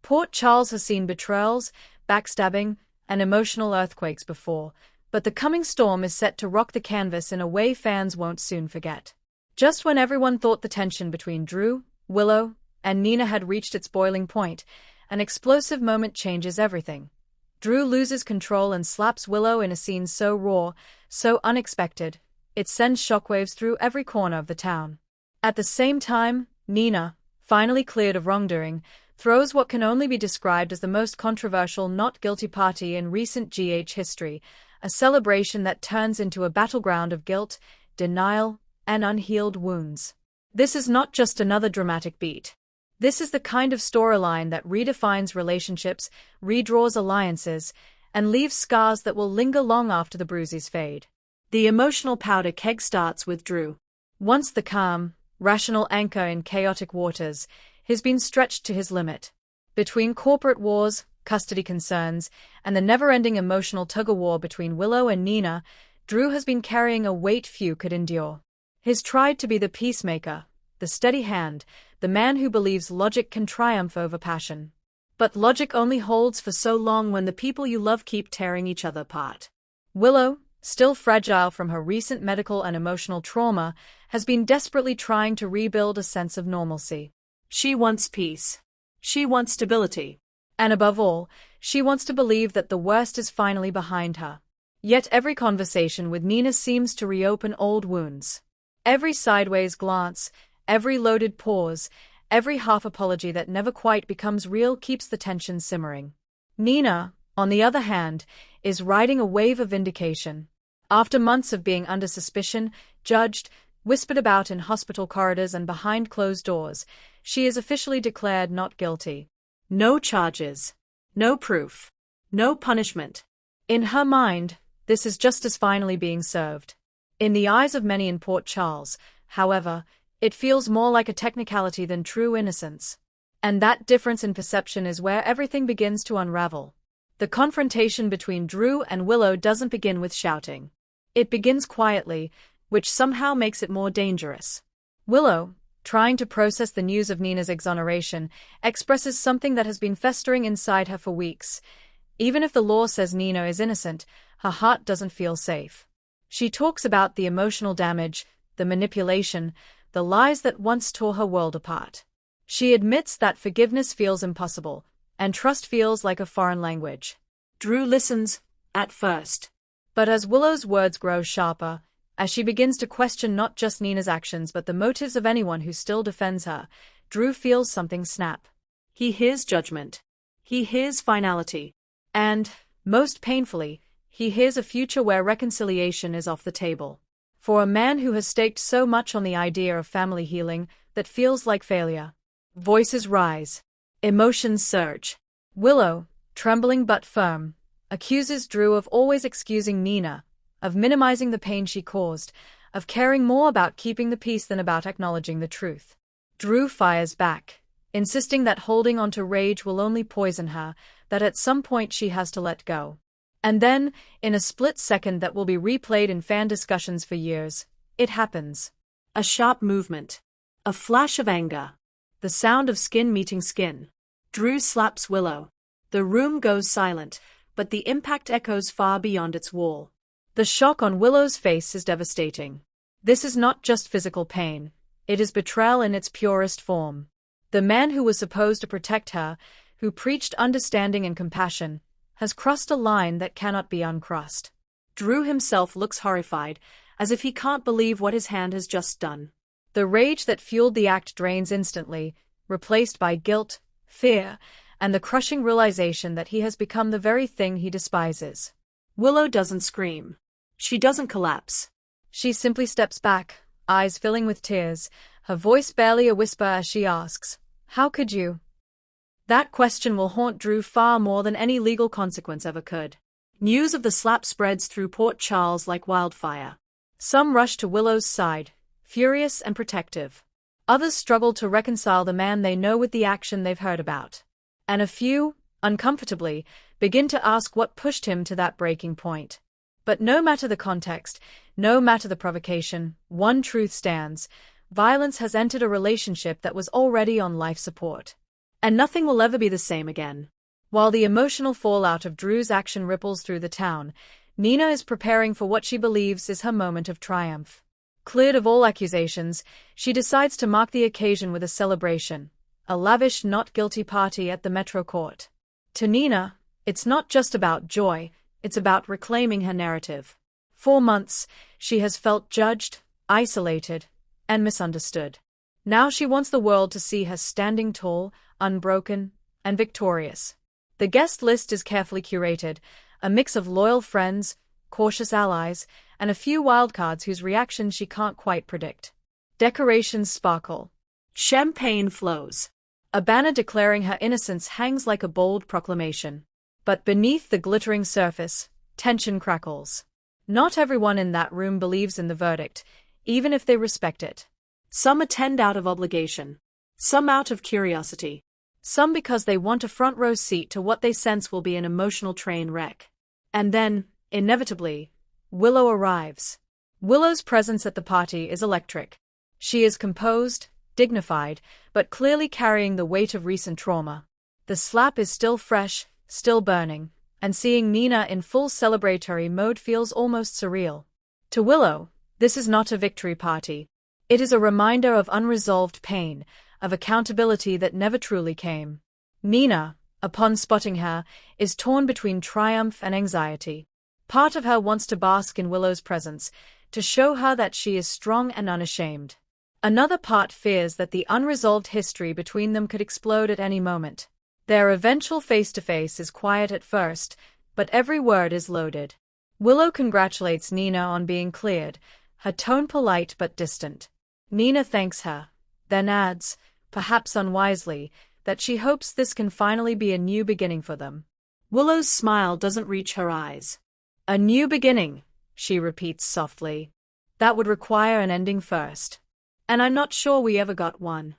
Port Charles has seen betrayals, backstabbing, and emotional earthquakes before, but the coming storm is set to rock the canvas in a way fans won't soon forget. Just when everyone thought the tension between Drew, Willow, and Nina had reached its boiling point, an explosive moment changes everything. Drew loses control and slaps Willow in a scene so raw, so unexpected, it sends shockwaves through every corner of the town. At the same time, Nina, finally cleared of wrongdoing, throws what can only be described as the most controversial not guilty party in recent GH history, a celebration that turns into a battleground of guilt, denial, and unhealed wounds. This is not just another dramatic beat. This is the kind of storyline that redefines relationships, redraws alliances, and leaves scars that will linger long after the bruises fade. The emotional powder keg starts with Drew. Once the calm, rational anchor in chaotic waters, he's been stretched to his limit. Between corporate wars, custody concerns, and the never-ending emotional tug-of-war between Willow and Nina, Drew has been carrying a weight few could endure. He's tried to be the peacemaker, the steady hand, the man who believes logic can triumph over passion. But logic only holds for so long when the people you love keep tearing each other apart. Willow, still fragile from her recent medical and emotional trauma, has been desperately trying to rebuild a sense of normalcy. She wants peace. She wants stability. And above all, she wants to believe that the worst is finally behind her. Yet every conversation with Nina seems to reopen old wounds. Every sideways glance, every loaded pause, every half-apology that never quite becomes real keeps the tension simmering. Nina, on the other hand, is riding a wave of vindication. After months of being under suspicion, judged, whispered about in hospital corridors and behind closed doors, she is officially declared not guilty. No charges. No proof. No punishment. In her mind, this is justice finally being served. In the eyes of many in Port Charles, however, it feels more like a technicality than true innocence. And that difference in perception is where everything begins to unravel. The confrontation between Drew and Willow doesn't begin with shouting. It begins quietly, which somehow makes it more dangerous. Willow, trying to process the news of Nina's exoneration, expresses something that has been festering inside her for weeks. Even if the law says Nina is innocent, her heart doesn't feel safe. She talks about the emotional damage, the manipulation, the lies that once tore her world apart. She admits that forgiveness feels impossible, and trust feels like a foreign language. Drew listens, at first. But as Willow's words grow sharper, as she begins to question not just Nina's actions but the motives of anyone who still defends her, Drew feels something snap. He hears judgment. He hears finality. And, most painfully, he hears a future where reconciliation is off the table. For a man who has staked so much on the idea of family healing that feels like failure. Voices rise. Emotions surge. Willow, trembling but firm, accuses Drew of always excusing Nina, of minimizing the pain she caused, of caring more about keeping the peace than about acknowledging the truth. Drew fires back, insisting that holding on to rage will only poison her, that at some point she has to let go. And then, in a split second that will be replayed in fan discussions for years, it happens. A sharp movement. A flash of anger. The sound of skin meeting skin. Drew slaps Willow. The room goes silent, but the impact echoes far beyond its wall. The shock on Willow's face is devastating. This is not just physical pain, it is betrayal in its purest form. The man who was supposed to protect her, who preached understanding and compassion, has crossed a line that cannot be uncrossed. Drew himself looks horrified, as if he can't believe what his hand has just done. The rage that fueled the act drains instantly, replaced by guilt, fear, and the crushing realization that he has become the very thing he despises. Willow doesn't scream. She doesn't collapse. She simply steps back, eyes filling with tears, her voice barely a whisper as she asks, "How could you?" That question will haunt Drew far more than any legal consequence ever could. News of the slap spreads through Port Charles like wildfire. Some rush to Willow's side, furious and protective. Others struggle to reconcile the man they know with the action they've heard about. And a few, uncomfortably, begin to ask what pushed him to that breaking point. But no matter the context, no matter the provocation, one truth stands: violence has entered a relationship that was already on life support. And nothing will ever be the same again. While the emotional fallout of Drew's action ripples through the town, Nina is preparing for what she believes is her moment of triumph. Cleared of all accusations, she decides to mark the occasion with a celebration, a lavish not guilty party at the Metro Court. To Nina, it's not just about joy, it's about reclaiming her narrative. For months, she has felt judged, isolated, and misunderstood. Now she wants the world to see her standing tall, unbroken, and victorious. The guest list is carefully curated, a mix of loyal friends, cautious allies, and a few wildcards whose reactions she can't quite predict. Decorations sparkle. Champagne flows. A banner declaring her innocence hangs like a bold proclamation. But beneath the glittering surface, tension crackles. Not everyone in that room believes in the verdict, even if they respect it. Some attend out of obligation. Some out of curiosity. Some because they want a front-row seat to what they sense will be an emotional train wreck. And then, inevitably, Willow arrives. Willow's presence at the party is electric. She is composed, dignified, but clearly carrying the weight of recent trauma. The slap is still fresh, still burning, and seeing Nina in full celebratory mode feels almost surreal. To Willow, this is not a victory party. It is a reminder of unresolved pain, of accountability that never truly came. Nina, upon spotting her, is torn between triumph and anxiety. Part of her wants to bask in Willow's presence, to show her that she is strong and unashamed. Another part fears that the unresolved history between them could explode at any moment. Their eventual face-to-face is quiet at first, but every word is loaded. Willow congratulates Nina on being cleared, her tone polite but distant. Nina thanks her, then adds, perhaps unwisely, that she hopes this can finally be a new beginning for them. Willow's smile doesn't reach her eyes. A new beginning, she repeats softly. That would require an ending first. And I'm not sure we ever got one.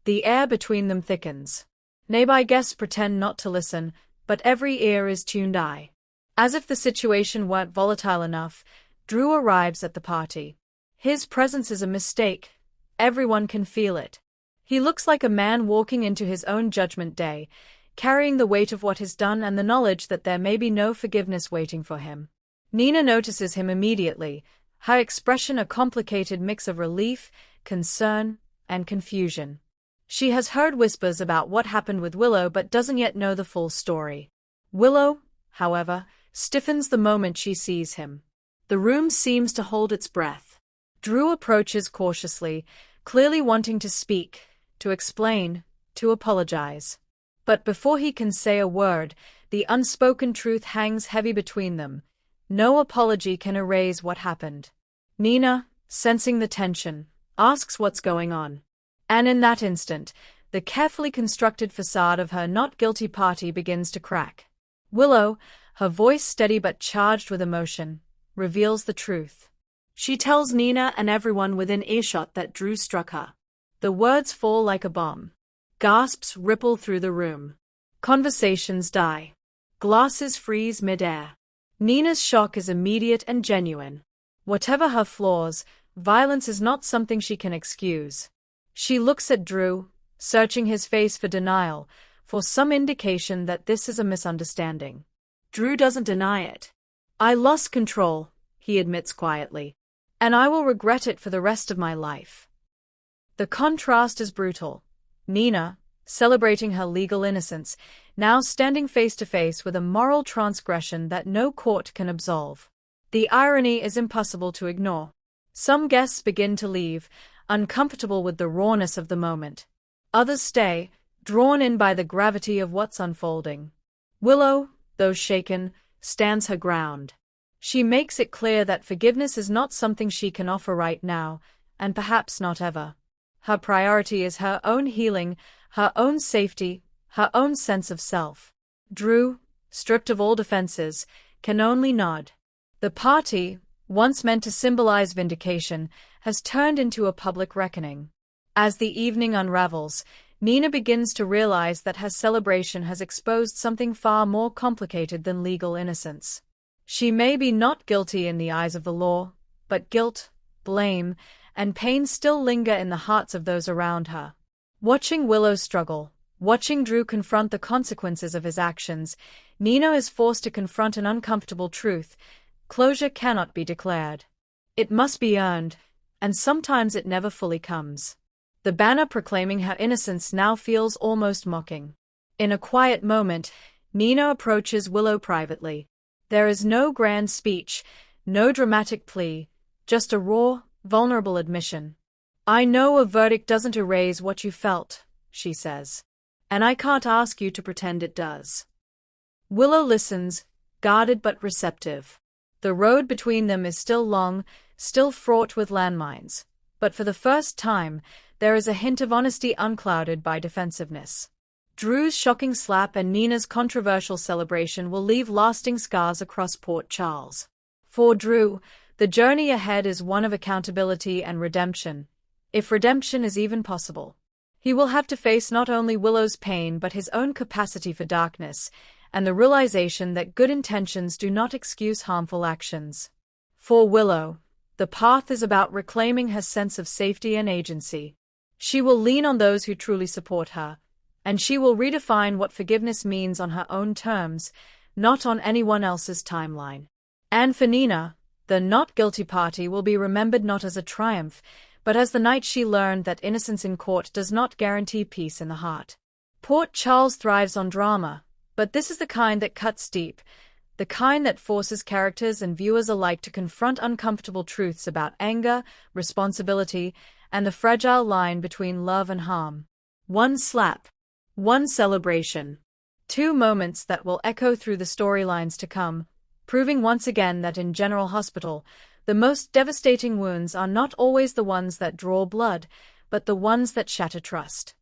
The air between them thickens. Nearby guests pretend not to listen, but every ear is tuned eye. As if the situation weren't volatile enough, Drew arrives at the party. His presence is a mistake. Everyone can feel it. He looks like a man walking into his own judgment day, carrying the weight of what is done and the knowledge that there may be no forgiveness waiting for him. Nina notices him immediately, her expression a complicated mix of relief, concern, and confusion. She has heard whispers about what happened with Willow but doesn't yet know the full story. Willow, however, stiffens the moment she sees him. The room seems to hold its breath. Drew approaches cautiously, clearly wanting to speak, to explain, to apologize. But before he can say a word, the unspoken truth hangs heavy between them. No apology can erase what happened. Nina, sensing the tension, asks what's going on. And in that instant, the carefully constructed facade of her not guilty party begins to crack. Willow, her voice steady but charged with emotion, reveals the truth. She tells Nina and everyone within earshot that Drew struck her. The words fall like a bomb. Gasps ripple through the room. Conversations die. Glasses freeze mid-air. Nina's shock is immediate and genuine. Whatever her flaws, violence is not something she can excuse. She looks at Drew, searching his face for denial, for some indication that this is a misunderstanding. Drew doesn't deny it. I lost control, he admits quietly. And I will regret it for the rest of my life. The contrast is brutal. Nina, celebrating her legal innocence, now standing face to face with a moral transgression that no court can absolve. The irony is impossible to ignore. Some guests begin to leave, uncomfortable with the rawness of the moment. Others stay, drawn in by the gravity of what's unfolding. Willow, though shaken, stands her ground. She makes it clear that forgiveness is not something she can offer right now, and perhaps not ever. Her priority is her own healing, her own safety, her own sense of self. Drew, stripped of all defenses, can only nod. The party, once meant to symbolize vindication, has turned into a public reckoning. As the evening unravels, Nina begins to realize that her celebration has exposed something far more complicated than legal innocence. She may be not guilty in the eyes of the law, but guilt, blame, and pain still linger in the hearts of those around her. Watching Willow struggle, Watching Drew confront the consequences of his actions, Nina is forced to confront an uncomfortable truth: closure cannot be declared. It must be earned, and sometimes it never fully comes. The banner proclaiming her innocence now feels almost mocking. In a quiet moment, Nina approaches Willow privately. There is no grand speech, no dramatic plea, just a raw, vulnerable admission. "I know a verdict doesn't erase what you felt," she says. "And I can't ask you to pretend it does." Willow listens, guarded but receptive. The road between them is still long, still fraught with landmines, but for the first time, there is a hint of honesty unclouded by defensiveness. Drew's shocking slap and Nina's controversial celebration will leave lasting scars across Port Charles. For Drew, the journey ahead is one of accountability and redemption, if redemption is even possible. He will have to face not only Willow's pain but his own capacity for darkness, and the realization that good intentions do not excuse harmful actions. For Willow, the path is about reclaiming her sense of safety and agency. She will lean on those who truly support her, and she will redefine what forgiveness means on her own terms, not on anyone else's timeline. And for Nina, the not guilty party will be remembered not as a triumph, but as the night she learned that innocence in court does not guarantee peace in the heart. Port Charles thrives on drama, but this is the kind that cuts deep, the kind that forces characters and viewers alike to confront uncomfortable truths about anger, responsibility, and the fragile line between love and harm. One slap, one celebration, two moments that will echo through the storylines to come, proving once again that in General Hospital, the most devastating wounds are not always the ones that draw blood, but the ones that shatter trust.